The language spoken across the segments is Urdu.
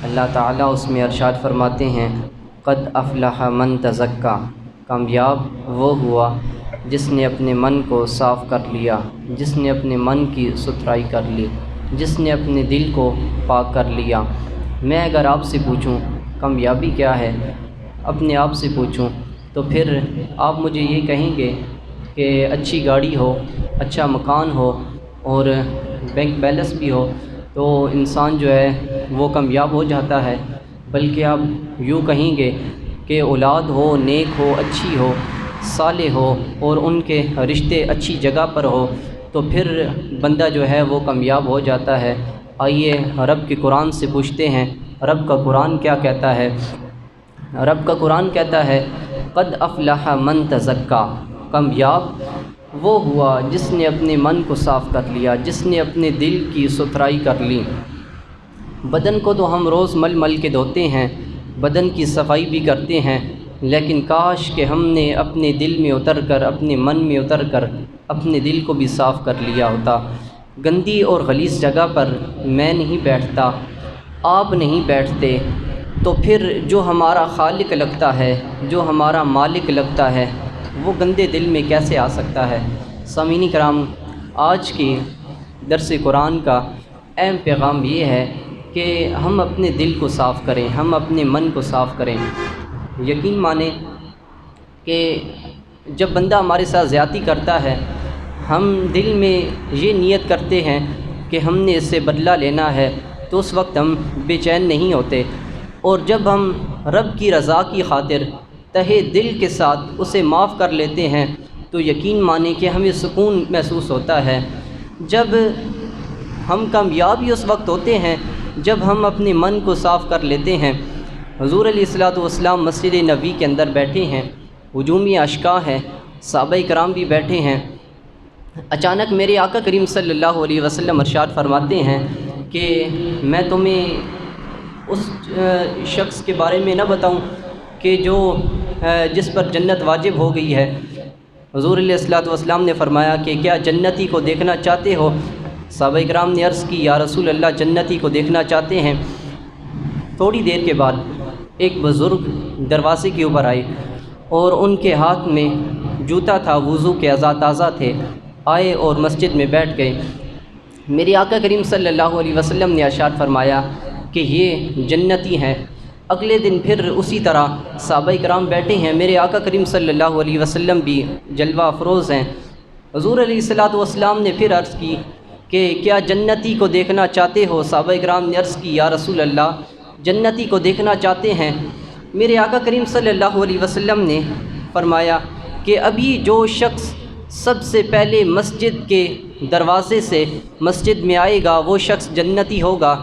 اللہ تعالیٰ اس میں ارشاد فرماتے ہیں قد افلح من تزکا، کامیاب وہ ہوا جس نے اپنے من کو صاف کر لیا، جس نے اپنے من کی ستھرائی کر لی، جس نے اپنے دل کو پاک کر لیا۔ میں اگر آپ سے پوچھوں کامیابی کیا ہے، اپنے آپ سے پوچھوں تو پھر آپ مجھے یہ کہیں گے کہ اچھی گاڑی ہو، اچھا مکان ہو اور بینک بیلنس بھی ہو تو انسان جو ہے وہ کامیاب ہو جاتا ہے، بلکہ آپ یوں کہیں گے کہ اولاد ہو، نیک ہو، اچھی ہو، صالح ہو اور ان کے رشتے اچھی جگہ پر ہو تو پھر بندہ جو ہے وہ کامیاب ہو جاتا ہے۔ آئیے رب کے قرآن سے پوچھتے ہیں رب کا قرآن کیا کہتا ہے۔ رب کا قرآن کہتا ہے قد افلح من تزکا، کامیاب وہ ہوا جس نے اپنے من کو صاف کر لیا، جس نے اپنے دل کی ستھرائی کر لی۔ بدن کو تو ہم روز مل مل کے دھوتے ہیں، بدن کی صفائی بھی کرتے ہیں، لیکن کاش کہ ہم نے اپنے دل میں اتر کر، اپنے من میں اتر کر اپنے دل کو بھی صاف کر لیا ہوتا۔ گندی اور غلیظ جگہ پر میں نہیں بیٹھتا، آپ نہیں بیٹھتے، تو پھر جو ہمارا خالق لگتا ہے، جو ہمارا مالک لگتا ہے، وہ گندے دل میں کیسے آ سکتا ہے۔ سامعین کرام، آج کی درس قرآن کا اہم پیغام یہ ہے کہ ہم اپنے دل کو صاف کریں، ہم اپنے من کو صاف کریں۔ یقین مانیں کہ جب بندہ ہمارے ساتھ زیادتی کرتا ہے، ہم دل میں یہ نیت کرتے ہیں کہ ہم نے اس سے بدلہ لینا ہے، تو اس وقت ہم بے چین نہیں ہوتے، اور جب ہم رب کی رضا کی خاطر تہہ دل کے ساتھ اسے معاف کر لیتے ہیں تو یقین مانیں کہ ہمیں سکون محسوس ہوتا ہے۔ جب ہم کامیابی اس وقت ہوتے ہیں جب ہم اپنے من کو صاف کر لیتے ہیں۔ حضور علیہ الصلوۃ والسلام مسجد نبوی کے اندر بیٹھے ہیں، ہجومی اشکا ہے، صحابہ کرام بھی بیٹھے ہیں۔ اچانک میرے آقا کریم صلی اللہ علیہ وسلم ارشاد فرماتے ہیں کہ میں تمہیں اس شخص کے بارے میں نہ بتاؤں کہ جس پر جنت واجب ہو گئی ہے۔ حضور علیہ الصلوۃ والسلام نے فرمایا کہ کیا جنتی کو دیکھنا چاہتے ہو؟ صحابہ کرام نے عرض کی یا رسول اللہ، جنتی کو دیکھنا چاہتے ہیں۔ تھوڑی دیر کے بعد ایک بزرگ دروازے کے اوپر آئے اور ان کے ہاتھ میں جوتا تھا، وضو کے اعضاء تازہ تھے، آئے اور مسجد میں بیٹھ گئے۔ میرے آقا کریم صلی اللہ علیہ وسلم نے ارشاد فرمایا کہ یہ جنتی ہیں۔ اگلے دن پھر اسی طرح صحابہ کرام بیٹھے ہیں، میرے آقا کریم صلی اللہ علیہ وسلم بھی جلوہ افروز ہیں۔ حضور علیہ الصلوۃ والسلام نے پھر عرض کی کہ کیا جنتی کو دیکھنا چاہتے ہو؟ صحابہ کرام نے عرض کی یا رسول اللہ، جنتی کو دیکھنا چاہتے ہیں۔ میرے آقا کریم صلی اللہ علیہ وسلم نے فرمایا کہ ابھی جو شخص سب سے پہلے مسجد کے دروازے سے مسجد میں آئے گا وہ شخص جنتی ہوگا۔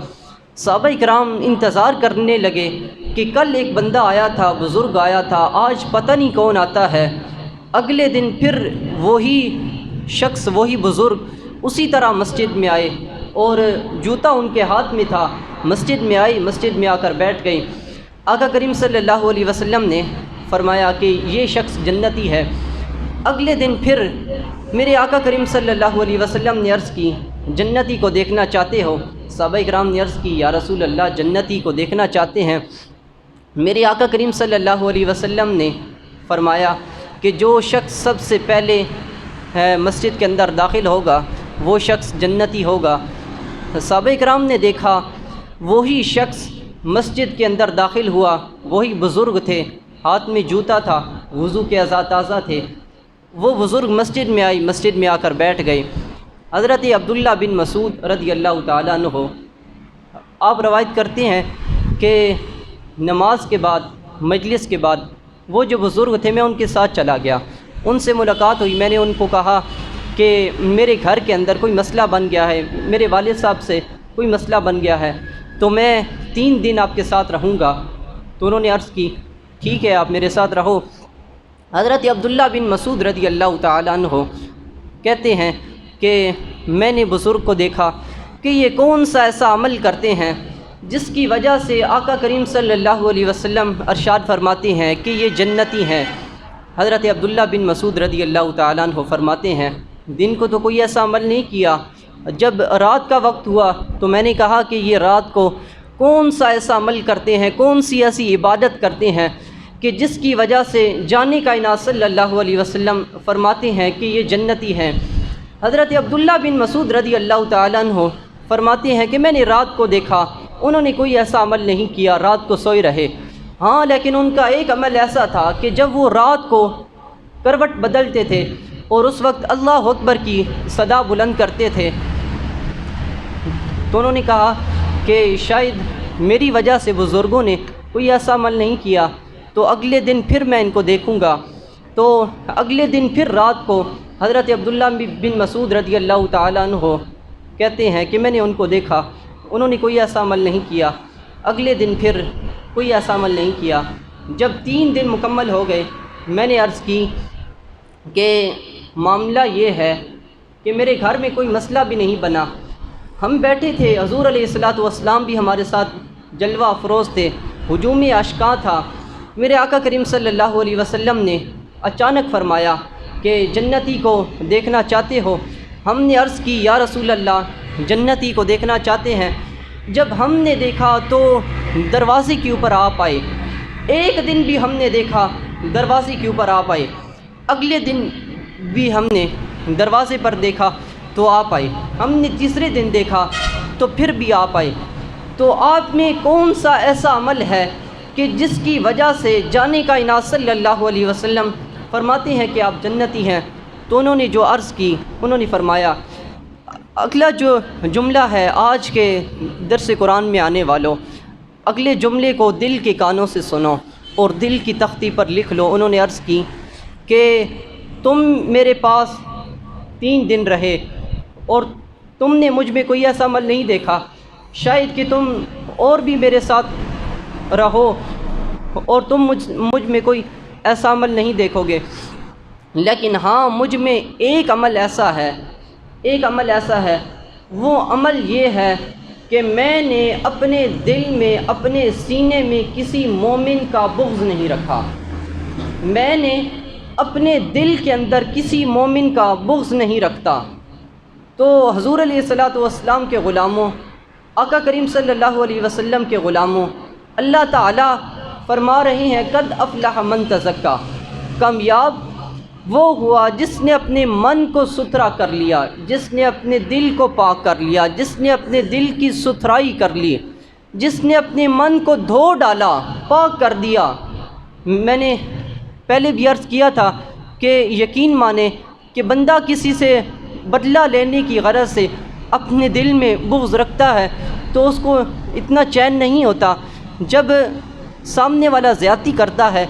صحابہ کرام انتظار کرنے لگے کہ کل ایک بندہ آیا تھا، بزرگ آیا تھا، آج پتہ نہیں کون آتا ہے۔ اگلے دن پھر وہی شخص، وہی بزرگ اسی طرح مسجد میں آئے اور جوتا ان کے ہاتھ میں تھا، مسجد میں آئے، مسجد میں آ کر بیٹھ گئے۔ آقا کریم صلی اللہ علیہ وسلم نے فرمایا کہ یہ شخص جنتی ہے۔ اگلے دن پھر میرے آقا کریم صلی اللہ علیہ وسلم نے عرض کی جنتی کو دیکھنا چاہتے ہو؟ صحابہ کرام نے عرض کی یا رسول اللہ، جنتی کو دیکھنا چاہتے ہیں۔ میرے آقا کریم صلی اللہ علیہ وسلم نے فرمایا کہ جو شخص سب سے پہلے مسجد کے اندر داخل ہوگا وہ شخص جنتی ہوگا۔ صحابہ کرام نے دیکھا وہی شخص مسجد کے اندر داخل ہوا، وہی بزرگ تھے، ہاتھ میں جوتا تھا، وضو کے اعضاء تازہ تھے۔ وہ بزرگ مسجد میں آئی، مسجد میں آ کر بیٹھ گئے۔ حضرت عبداللہ بن مسعود رضی اللہ تعالیٰ عنہ آپ روایت کرتے ہیں کہ نماز کے بعد، مجلس کے بعد وہ جو بزرگ تھے میں ان کے ساتھ چلا گیا، ان سے ملاقات ہوئی۔ میں نے ان کو کہا کہ میرے گھر کے اندر کوئی مسئلہ بن گیا ہے، میرے والد صاحب سے کوئی مسئلہ بن گیا ہے، تو میں 3 دن آپ کے ساتھ رہوں گا۔ تو انہوں نے عرض کی ٹھیک ہے، آپ میرے ساتھ رہو۔ حضرت عبداللہ بن مسعود رضی اللہ تعالیٰ عنہ کہتے ہیں کہ میں نے بزرگ کو دیکھا کہ یہ کون سا ایسا عمل کرتے ہیں جس کی وجہ سے آقا کریم صلی اللہ علیہ وسلم ارشاد فرماتے ہیں کہ یہ جنتی ہیں۔ حضرت عبداللہ بن مسعود رضی اللہ تعالیٰ عنہ فرماتے ہیں دن کو تو کوئی ایسا عمل نہیں کیا، جب رات کا وقت ہوا تو میں نے کہا کہ یہ رات کو کون سا ایسا عمل کرتے ہیں، کون سی ایسی عبادت کرتے ہیں کہ جس کی وجہ سے جان کائنات صلی اللہ علیہ وسلم فرماتے ہیں کہ یہ جنتی ہیں۔ حضرت عبداللہ بن مسعود رضی اللہ تعالیٰ عنہ فرماتے ہیں کہ میں نے رات کو دیکھا، انہوں نے کوئی ایسا عمل نہیں کیا، رات کو سوئے رہے، ہاں لیکن ان کا ایک عمل ایسا تھا کہ جب وہ رات کو کروٹ بدلتے تھے اور اس وقت اللہ اکبر کی صدا بلند کرتے تھے تو انہوں نے کہا کہ شاید میری وجہ سے بزرگوں نے کوئی ایسا عمل نہیں کیا، تو اگلے دن پھر میں ان کو دیکھوں گا۔ تو اگلے دن پھر رات کو حضرت عبداللہ بن مسعود رضی اللہ تعالیٰ عنہ کہتے ہیں کہ میں نے ان کو دیکھا، انہوں نے کوئی ایسا عمل نہیں کیا، اگلے دن پھر کوئی ایسا عمل نہیں کیا۔ جب 3 دن مکمل ہو گئے، میں نے عرض کی کہ معاملہ یہ ہے کہ میرے گھر میں کوئی مسئلہ بھی نہیں بنا، ہم بیٹھے تھے، حضور علیہ الصلوۃ والسلام بھی ہمارے ساتھ جلوہ افروز تھے، ہجوم اشکاں تھا، میرے آقا کریم صلی اللہ علیہ وسلم نے اچانک فرمایا کہ جنتی کو دیکھنا چاہتے ہو؟ ہم نے عرض کی یا رسول اللہ جنتی کو دیکھنا چاہتے ہیں۔ جب ہم نے دیکھا تو دروازے کے اوپر آپ آئے، ایک دن بھی ہم نے دیکھا دروازے کے اوپر آپ آئے، اگلے دن بھی ہم نے دروازے پر دیکھا تو آپ آئے، ہم نے تیسرے دن دیکھا تو پھر بھی آپ آئے، تو آپ میں کون سا ایسا عمل ہے کہ جس کی وجہ سے جان کائنات صلی اللہ علیہ وسلم فرماتے ہیں کہ آپ جنتی ہیں؟ تو انہوں نے جو عرض کی، انہوں نے فرمایا اگلا جو جملہ ہے آج کے درس قرآن میں آنے والوں، اگلے جملے کو دل کے کانوں سے سنو اور دل کی تختی پر لکھ لو۔ انہوں نے عرض کی کہ تم میرے پاس 3 دن رہے اور تم نے مجھ میں کوئی ایسا عمل نہیں دیکھا، شاید کہ تم اور بھی میرے ساتھ رہو اور تم مجھ میں کوئی ایسا عمل نہیں دیکھو گے، لیکن ہاں مجھ میں ایک عمل ایسا ہے، وہ عمل یہ ہے کہ میں نے اپنے دل میں، اپنے سینے میں کسی مومن کا بغض نہیں رکھا، میں نے اپنے دل کے اندر کسی مومن کا بغض نہیں رکھتا۔ تو حضور علیہ الصلوۃ والسلام کے غلاموں، آقا کریم صلی اللہ علیہ وسلم کے غلاموں، اللہ تعالیٰ فرما رہے ہیں قد افلح من تزکا، کامیاب وہ ہوا جس نے اپنے من کو ستھرا کر لیا، جس نے اپنے دل کو پاک کر لیا، جس نے اپنے دل کی ستھرائی کر لی، جس نے اپنے من کو دھو ڈالا، پاک کر دیا۔ میں نے پہلے بھی عرض کیا تھا کہ یقین مانے کہ بندہ کسی سے بدلہ لینے کی غرض سے اپنے دل میں بغض رکھتا ہے تو اس کو اتنا چین نہیں ہوتا، جب سامنے والا زیادتی کرتا ہے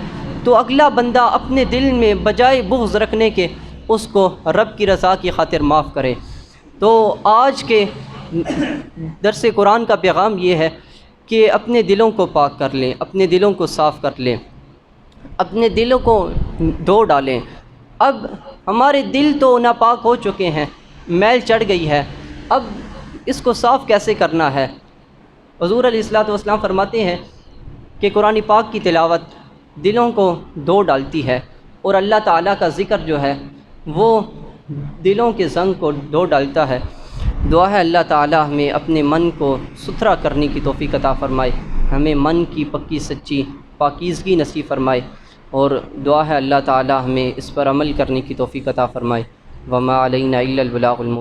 تو اگلا بندہ اپنے دل میں بجائے بغض رکھنے کے اس کو رب کی رضا کی خاطر معاف کرے۔ تو آج کے درس قرآن کا پیغام یہ ہے کہ اپنے دلوں کو پاک کر لیں، اپنے دلوں کو صاف کر لیں، اپنے دلوں کو دھو ڈالیں۔ اب ہمارے دل تو ناپاک ہو چکے ہیں، میل چڑھ گئی ہے، اب اس کو صاف کیسے کرنا ہے؟ حضور علیہ الصلوۃ والسلام فرماتے ہیں کہ قرآن پاک کی تلاوت دلوں کو دھو ڈالتی ہے، اور اللہ تعالیٰ کا ذکر جو ہے وہ دلوں کے زنگ کو دھو ڈالتا ہے۔ دعا ہے اللہ تعالیٰ ہمیں اپنے من کو ستھرا کرنے کی توفیق عطا فرمائے، ہمیں من کی پکی سچی پاکیزگی نصیب فرمائے، اور دعا ہے اللہ تعالیٰ ہمیں اس پر عمل کرنے کی توفیق عطا فرمائے۔ وما علینا الا البلاغ المبین۔